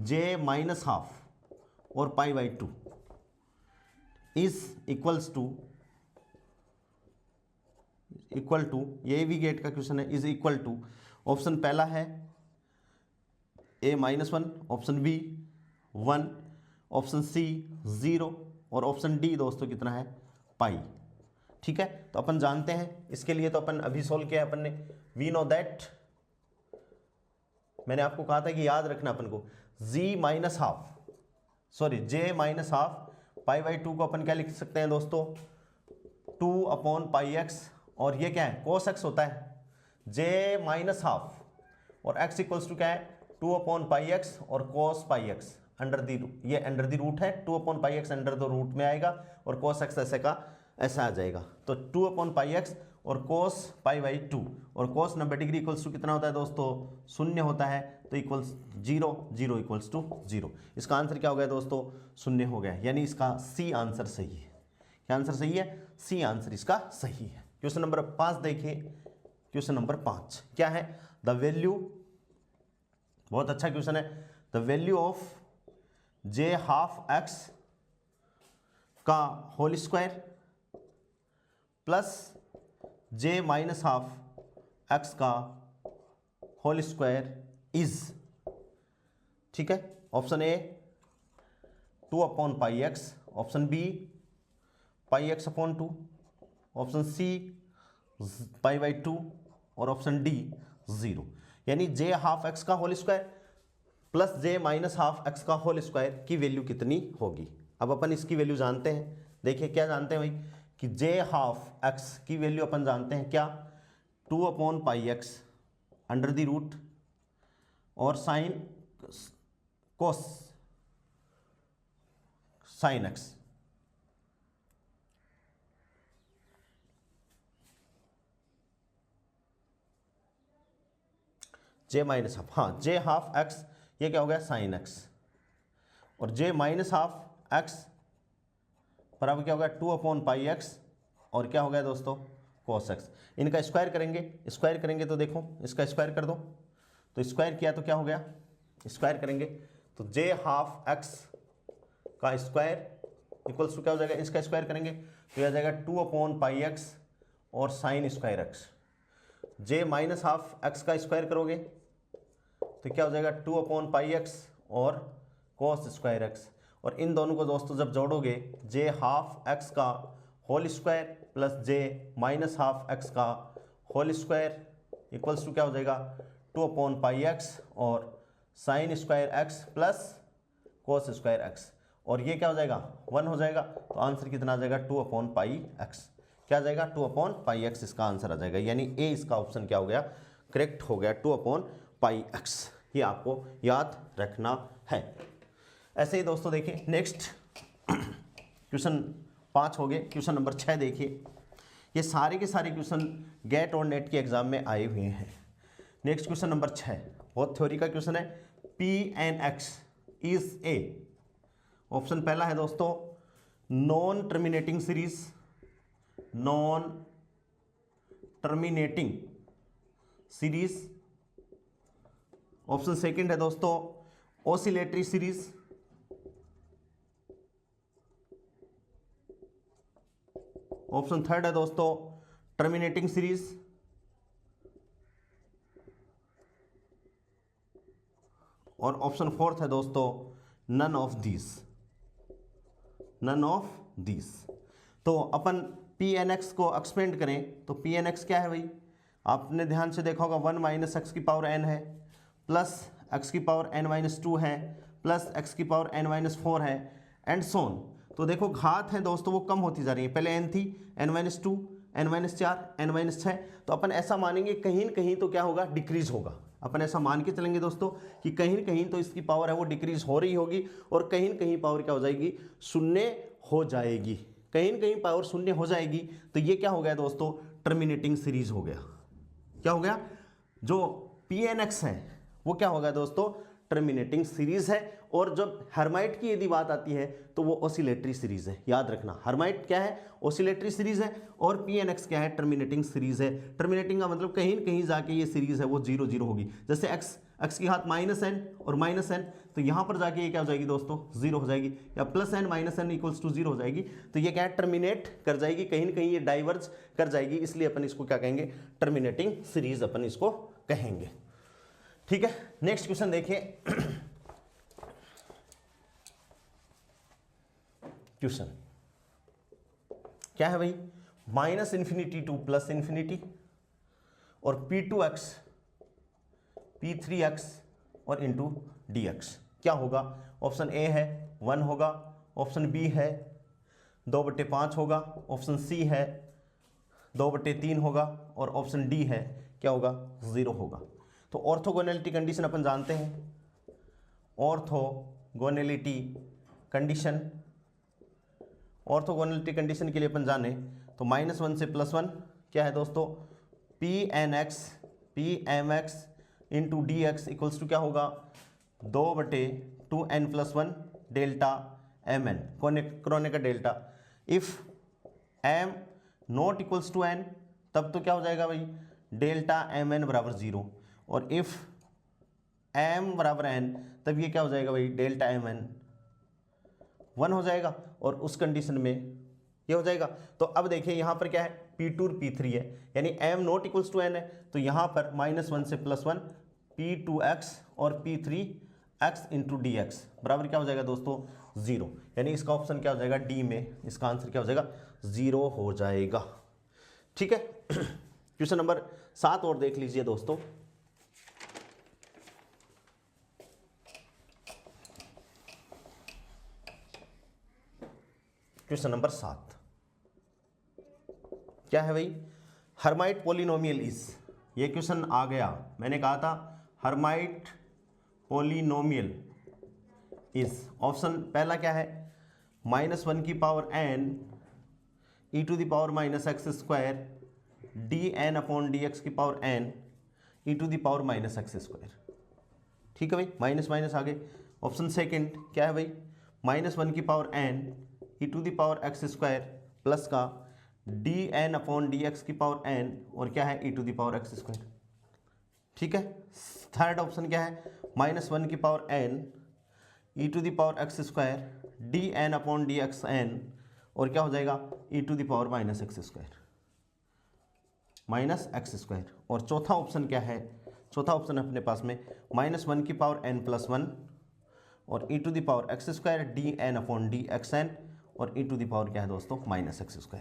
j minus half और pi by 2 is equal to, ये भी गेट का क्वेश्चन है, इज इक्वल टू, ऑप्शन पहला है a -1, option B 1, option C 0 और ऑप्शन डी दोस्तों कितना है पाई, ठीक है। तो अपन जानते हैं, इसके लिए तो अपन अभी सोल्व किया अपन ने, वी नो दैट, मैंने आपको कहा था कि याद रखना अपन को j minus half pi by 2 को अपन क्या लिख सकते हैं दोस्तों 2 अपॉन पाई एक्स, और ये क्या है cos x होता है j माइनस हाफ, और x इक्वल्स टू क्या है 2 अपॉन पाई एक्स और cos pi x under the, ये अंडर दी रूट है, 2 upon pi x under the root में आएगा और cos x ऐसे का ऐसा आ जाएगा, तो 2 अपॉन पाई एक्स और cos पाई बाई 2, और cos 90 डिग्री इक्वल्स टू कितना होता है दोस्तों 0 होता है, तो इक्वल्स 0 इक्वल्स टू 0। इसका आंसर क्या हो गया दोस्तों 0 हो गया, यानी इसका सी आंसर सही है। क्या आंसर सही है? सी आंसर इसका सही है। क्वेश्चन नंबर 5 देखिए। क्वेश्चन नंबर 5 क्या है? द वैल्यू, बहुत अच्छा क्वेश्चन है, the value of J half X का whole square plus J minus half X का होल स्क्वायर इज, ठीक है, option A 2/πx, option B πx/2, option C π/2 और ऑप्शन डी 0। यानी जे हाफ एक्स का whole square plus J minus half X का whole square की value कितनी होगी? अब अपन इसकी वैल्यू जानते हैं। देखिए क्या जानते हैं भाई कि जे हाफ एक्स की वैल्यू अपन जानते हैं क्या? 2/πx अंडर द रूट और साइन कोस साइन एक्स, जे माइनस हाफ, हाँ जे हाफ एक्स ये क्या हो गया? साइन एक्स, और जे माइनस हाफ एक्स बराबर क्या हो गया? 2/πx और क्या हो गया दोस्तों? cos x। इनका स्क्वायर करेंगे, स्क्वायर करेंगे तो देखो इसका स्क्वायर कर दो, तो स्क्वायर किया तो क्या हो गया? स्क्वायर करेंगे तो जे हाफ एक्स का स्क्वायर इक्वल्स टू क्या हो जाएगा? इसका स्क्वायर करेंगे तो यह आ जाएगा 2/πx और साइन स्क्वायर एक्स। जे माइनस हाफ एक्स का स्क्वायर करोगे तो क्या हो जाएगा? 2/πx और cos स्क्वायर एक्स। और इन दोनों को दोस्तों जब जोड़ोगे, जे हाफ एक्स का whole square plus J minus half X का होल स्क्वायर इक्वल्स टू क्या हो जाएगा? 2/πx और sine square x plus cos square x, और ये क्या हो जाएगा? 1 हो जाएगा। तो आंसर कितना आ जाएगा? 2/πx। क्या आ जाएगा? 2/πx इसका आंसर आ जाएगा। यानी ए इसका ऑप्शन क्या हो गया? करेक्ट हो गया, 2/πx। ये आपको याद रखना है। ऐसे ही दोस्तों देखिए नेक्स्ट क्वेश्चन 5 हो गए। क्वेश्चन नंबर 6 देखिए। ये सारे के सारे क्वेश्चन गेट और नेट के एग्जाम में आए हुए हैं। नेक्स्ट क्वेश्चन नंबर 6 बहुत थ्योरी का क्वेश्चन है। Pn(x) इज ए, ऑप्शन पहला है दोस्तों non terminating series, non terminating series. Option second है दोस्तों ऑसिलेटरी सीरीज, ऑप्शन थर्ड है दोस्तों टर्मिनेटिंग सीरीज, और ऑप्शन फोर्थ है दोस्तों none of this, none of this. तो अपन Pn(x) को एक्सपेंड करें तो Pn(x) क्या है भाई? आपने ध्यान से देखा होगा 1 माइनस एक्स की पावर n है, प्लस x की पावर n-2 है, प्लस x की पावर n-4 है, एंड सोन। तो देखो घात है दोस्तों वो कम होती जा रही है। पहले n थी, n-2, n-4, n-6। तो अपन ऐसा मानेंगे कहीं न कहीं तो क्या होगा? डिक्रीज होगा। अपन ऐसा मान के चलेंगे दोस्तों कि कहीं न कहीं तो इसकी पावर है वो डिक्रीज हो रही होगी, और कहीं न कहीं पावर क्या हो जाएगी? शून्य हो जाएगी। कहीं न कहीं पावर शून्य हो जाएगी तो ये क्या हो गया दोस्तों? टर्मिनेटिंग सीरीज हो गया। क्या हो गया? जो Pn(x) है वो क्या होगा दोस्तों? टर्मिनेटिंग सीरीज है। और जब हर्माइट की यदि बात आती है तो वो ऑसिलेटरी सीरीज है। याद रखना, हर्माइट क्या है? ऑसिलेटरी सीरीज है, और Pn(x) क्या है? टर्मिनेटिंग सीरीज है। टर्मिनेटिंग का मतलब कहीं न कहीं जाके ये सीरीज है वो 0-0 होगी। जैसे x की घात -n और -n, तो यहाँ पर जाके ये क्या हो जाएगी दोस्तों? 0 हो जाएगी, या +n -n इक्वल्स टू 0 हो जाएगी। तो ये क्या है? टर्मिनेट कर जाएगी, कहीं न कहीं ये डाइवर्ज कर जाएगी, इसलिए अपन इसको क्या कहेंगे? टर्मिनेटिंग सीरीज अपन इसको कहेंगे। ठीक है, नेक्स्ट क्वेश्चन देखिए। क्वेश्चन क्या है भाई? -∞ टू +∞, और P2x, P3x और इंटू dx क्या होगा? ऑप्शन ए है 1 होगा, ऑप्शन बी है 2/5 होगा, ऑप्शन सी है 2/3 होगा, और ऑप्शन डी है क्या होगा? 0 होगा। तो ऑर्थोगोनैलिटी कंडीशन अपन जानते हैं। ऑर्थोगोनैलिटी कंडीशन, ऑर्थोगोनैलिटी कंडीशन के लिए अपन जाने तो -1 से +1 क्या है दोस्तों? Pmx into dx equals to क्या होगा? 2/2n+1 डेल्टा mn, क्रोने का delta. If m not equals to n, तब तो क्या हो जाएगा भाई, डेल्टा एम एन बराबर 0, और इफ एम बराबर एन तब ये क्या हो जाएगा भाई, डेल्टा एम एन 1 हो जाएगा, और उस कंडीशन में ये हो जाएगा। तो अब देखिए यहाँ पर क्या है, P2 और P3 है, यानी m not equals to n है, तो यहाँ पर -1 से +1 P2x और P3x इंटू डी एक्स बराबर क्या हो जाएगा दोस्तों, 0, यानी इसका ऑप्शन क्या हो जाएगा, डी में इसका आंसर क्या हो जाएगा, 0 हो जाएगा। ठीक है, क्वेश्चन नंबर 7 और देख लीजिए दोस्तों। क्वेश्चन नंबर 7 क्या है भाई, हर्माइट पॉलिनोमियल इज, ये क्वेश्चन आ गया, मैंने कहा था हर्माइट पॉलिनोमियल इज, ऑप्शन पहला क्या है, -1 की power n e to the power -x² dn upon dx की power n e to the power -x²। ठीक है भाई, माइनस माइनस आ गए। ऑप्शन सेकंड क्या है भाई, -1 की power n e to the power x² plus का dn अपॉन dx की पावर n, और क्या है e to the power x²। ठीक है, थर्ड ऑप्शन क्या है, -1 की power n e to the power x² dn upon dxn, और क्या हो जाएगा e to the power -x²। और चौथा ऑप्शन क्या है, चौथा ऑप्शन अपने पास में -1 की पावर n प्लस 1 और e to the power x² dn upon dxn, और e टू द पावर क्या है दोस्तों, -x²।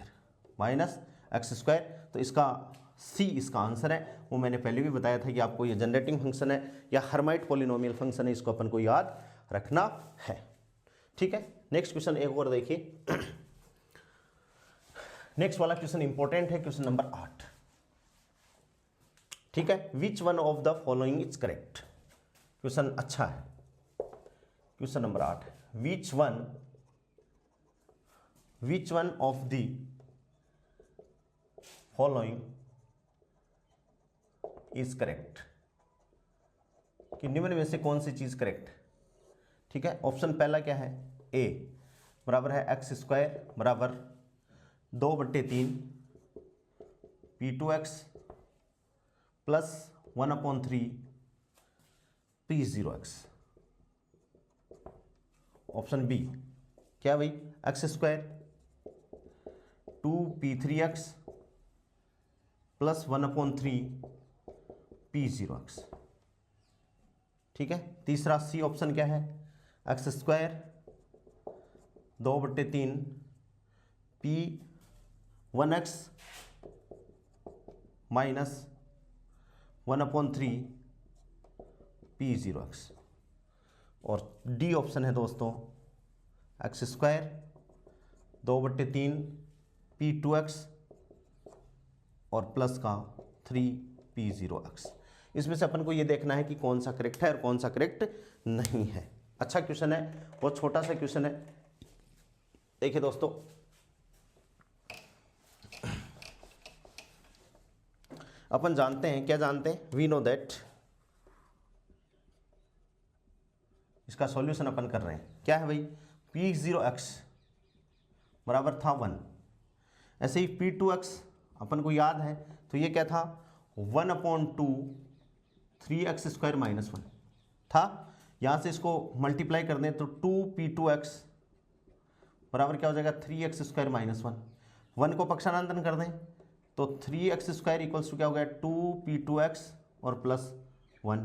तो इसका सी इसका आंसर है, वो मैंने पहले भी बताया था कि आपको ये जनरेटिंग फंक्शन है या हर्माइट पॉलिनोमियल फंक्शन है, इसको अपन को याद रखना है। ठीक है, नेक्स्ट क्वेश्चन एक और देखिए। नेक्स्ट वाला क्वेश्चन इंपॉर्टेंट है, क्वेश्चन नंबर 8। ठीक है, which one of the following is correct, question अच्छा है। Question number 8, which one of the following is correct, कि निम्न में से कौन सी चीज करेक्ट। ठीक है, ऑप्शन पहला क्या है, ए बराबर है x² बराबर 2/3 P2x plus 1/3 P0x। Option B क्या भाई, x² 2P3x प्लस 1/3 P0x। ठीक है, तीसरा सी ऑप्शन क्या है, x² 2/3 P1x माइनस 1/3 P0x। और डी ऑप्शन है दोस्तों, x² 2/3 P2x और प्लस का 3 P0x। इसमें से अपन को ये देखना है कि कौन सा करेक्ट है और कौन सा करेक्ट नहीं है। अच्छा क्वेश्चन है, बहुत छोटा सा क्वेश्चन है। देखिए दोस्तों, अपन जानते हैं, क्या जानते हैं, वी नो दैट, इसका सॉल्यूशन अपन कर रहे हैं, क्या है भाई, P0x बराबर था 1, ऐसे ही P2x अपन को याद है, तो ये क्या था 1/2 3x² -1 था। यहाँ से इसको मल्टीप्लाई कर दें तो 2P2x बराबर क्या हो जाएगा 3x² -1, 1 को पक्षांतरण कर दें तो 3x² इक्वल्स टू क्या हो गया 2P2x और प्लस 1,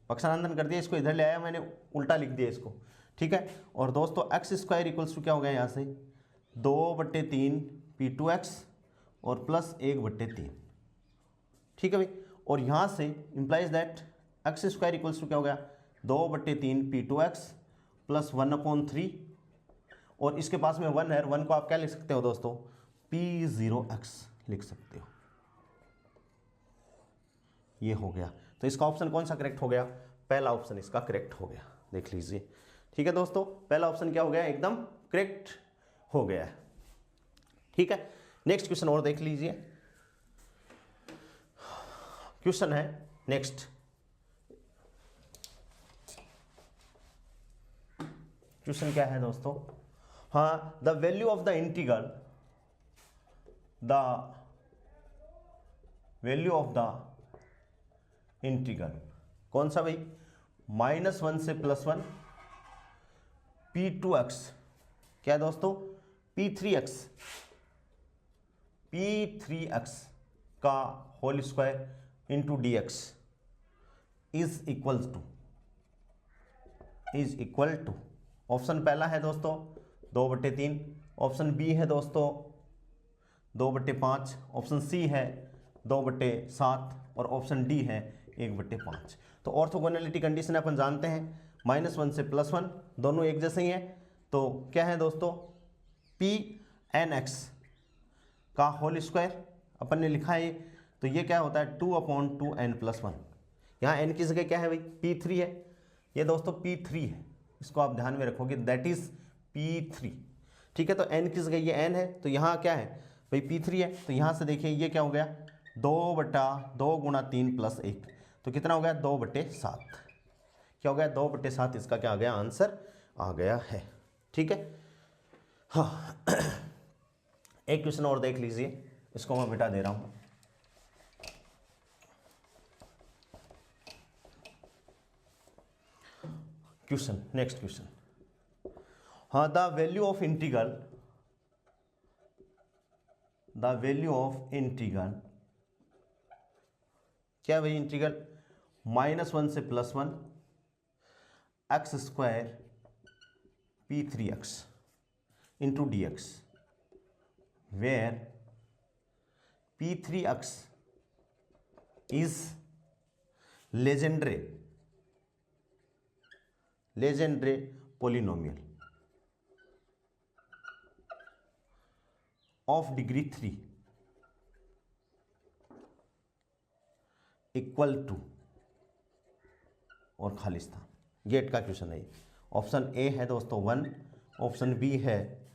पक्षांतरण कर दिया, इसको इधर ले आया मैंने, उल्टा लिख दिया इसको। ठीक है, और दोस्तों x² इक्वल्स टू क्या हो गया यहाँ से 2/3 P2x और प्लस 1/3। ठीक है भाई, और यहाँ से implies that x² equals to क्या हो गया 2/3 P2x प्लस 1/3, और इसके पास में 1 है, 1 को आप क्या लिख सकते हो दोस्तों, P0x लिख सकते हो। ये हो गया, तो इसका ऑप्शन कौन सा करेक्ट हो गया, पहला ऑप्शन इसका करेक्ट हो गया, देख लीजिए। ठीक है दोस्तों, पहला ऑप्शन क्या हो गया, एकदम करेक्ट हो गया है। ठीक है, नेक्स्ट क्वेश्चन और देख लीजिए। क्वेश्चन है नेक्स्ट, क्वेश्चन क्या है दोस्तों, हाँ, the value of the integral the value of the integral, कौन सा भाई, -1 से +1 P2x, क्या है दोस्तों, P3x का whole square into dx is equal to option पहला है दोस्तों 2/3, ऑप्शन बी है दोस्तों 2/5, ऑप्शन सी है 2/7 और ऑप्शन डी है 1/5। तो ऑर्थोगोनैलिटी कंडीशन अपन जानते हैं, -1 से +1 दोनों एक जैसे ही हैं, तो क्या है दोस्तों, Pnx का होल स्क्वायर अपन ने लिखा है, तो ये क्या होता है 2/2n+1। यहाँ n की जगह क्या है भाई, P3 है, ये दोस्तों P3 है, इसको आप ध्यान में रखोगे, दैट इज P3, ठीक है। तो n की जगह ये n है, तो यहाँ क्या है भाई P3 है, तो यहाँ से देखिए ये क्या हो गया 2/2 × 3 + 1, तो कितना हो गया 2/7, क्या हो गया 2/7, इसका क्या आ गया, आंसर आ गया है, ठीक है। हाँ एक क्वेश्चन और देख लीजिए, इसको मैं मिटा दे रहा हूँ। क्वेश्चन, नेक्स्ट क्वेश्चन, हाँ, द वैल्यू ऑफ इंटीग्रल क्या है भाई, इंटीग्रल -1 से +1 x² P3x into dx, where P3x is legendary polynomial of degree 3 equal to, और खाली स्थान, गेट का क्वेश्चन है। ऑप्शन ए है दोस्तों 1, ऑप्शन बी है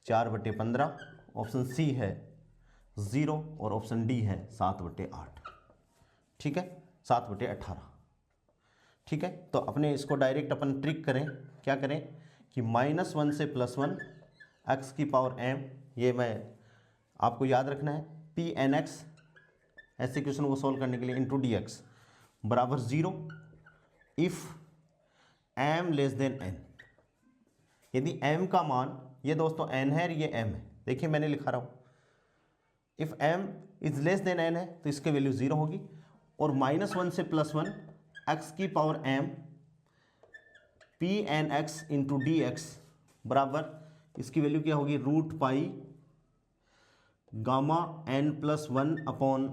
4/15, ऑप्शन सी है 0 और ऑप्शन डी है 7/8, ठीक है, 7/18, ठीक है। तो अपने इसको डायरेक्ट अपन ट्रिक करें, क्या करें कि -1 से +1 x⁻m, ये मैं आपको याद रखना है, Pnx, ऐसे क्वेश्चन को सॉल्व करने के लिए, इंटू dx बराबर 0 इफ m n, यदि m का मान, ये दोस्तों n है और ये m है, देखिए मैंने लिखा रहा हूँ, इफ m इज <n है तो इसकी वैल्यू 0 होगी, और -1 से +1 x⁻m Pnx इंटू dx बराबर, इसकी वैल्यू क्या होगी, √π Γn+1 अपॉन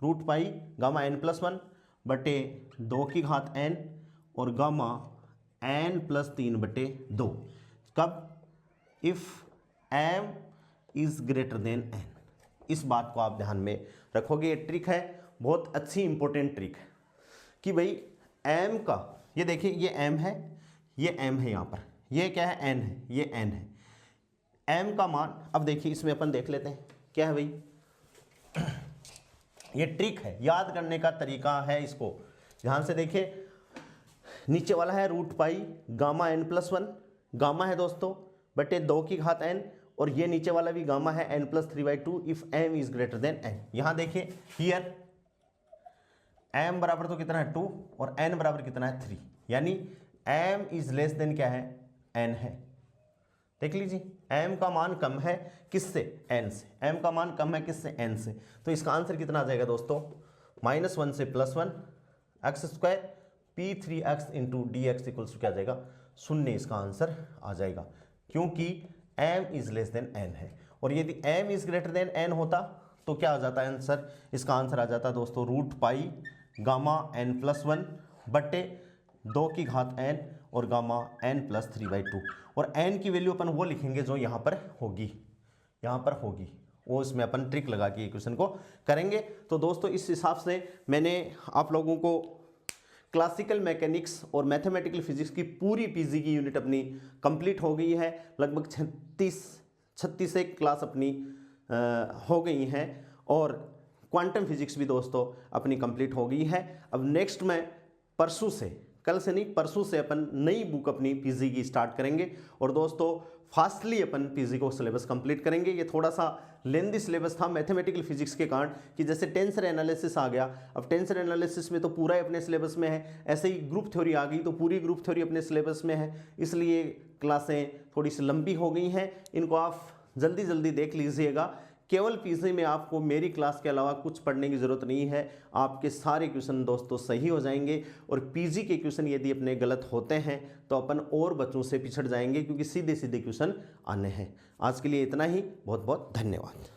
√π Γn+1 बटे 2n और Γn+3/2, कब, इफ m इज > n, इस बात को आप ध्यान में रखोगे। ये ट्रिक है, बहुत अच्छी इंपॉर्टेंट ट्रिक है कि भाई m का, ये देखिए ये m है, ये m है, यहाँ पर ये क्या है, n है, ये n है, m का मान, अब देखिए इसमें अपन देख लेते हैं क्या है भाई, ये ट्रिक है, याद करने का तरीका है इसको, ध्यान से देखिए, नीचे वाला है √π Γn+1, गामा है दोस्तों बटे 2n, और ये नीचे वाला भी गामा है n+3/2 if m is > n। यहाँ देखिए हियर m बराबर तो कितना है 2 और n बराबर कितना है 3, यानी m इज < क्या है, n है। देख लीजिए m का मान कम है किससे, n से, m का मान कम है किससे, n से, तो इसका आंसर कितना आ जाएगा दोस्तों, -1 से +1 x² P3x into dx equals to क्या आ जाएगा, 0, इसका आंसर आ जाएगा, क्योंकि m इज <n है, और यदि m इज > n होता तो क्या आ जाता है आंसर, इसका आंसर आ जाता दोस्तों √π Γn+1 बटे 2n और Γn+3/2, और n की वैल्यू अपन वो लिखेंगे जो यहाँ पर होगी, वो इसमें अपन ट्रिक लगा के क्वेश्चन को करेंगे। तो दोस्तों इस हिसाब से मैंने आप लोगों को क्लासिकल मैकेनिक्स और मैथमेटिकल फिजिक्स की पूरी पीजी की यूनिट अपनी कंप्लीट हो गई है, लगभग 36 एक क्लास अपनी हो गई हैं, और क्वांटम फिजिक्स भी दोस्तों अपनी कंप्लीट हो गई है। अब नेक्स्ट मैं परसों से कल से नहीं परसों से अपन नई बुक अपनी पीजी की स्टार्ट करेंगे और दोस्तों फास्टली अपन पीजी को सिलेबस कंप्लीट करेंगे। ये थोड़ा सा लेंदी सिलेबस था मैथमेटिकल फिजिक्स के कारण कि जैसे टेंसर एनालिसिस आ गया, अब टेंसर एनालिसिस में तो पूरा ही अपने सिलेबस में है, ऐसे ही ग्रुप थ्योरी आ गई तो पूरी ग्रुप थ्योरी अपने सिलेबस में है, इसलिए क्लासें थोड़ी सी लंबी हो गई हैं। इनको आप जल्दी जल्दी देख लीजिएगा। केवल पीजी में आपको मेरी क्लास के अलावा कुछ पढ़ने की ज़रूरत नहीं है, आपके सारे क्वेश्चन दोस्तों सही हो जाएंगे और पीजी के क्वेश्चन यदि अपने गलत होते हैं तो अपन और बच्चों से पिछड़ जाएंगे क्योंकि सीधे सीधे क्वेश्चन आने हैं। आज के लिए इतना ही, बहुत बहुत धन्यवाद।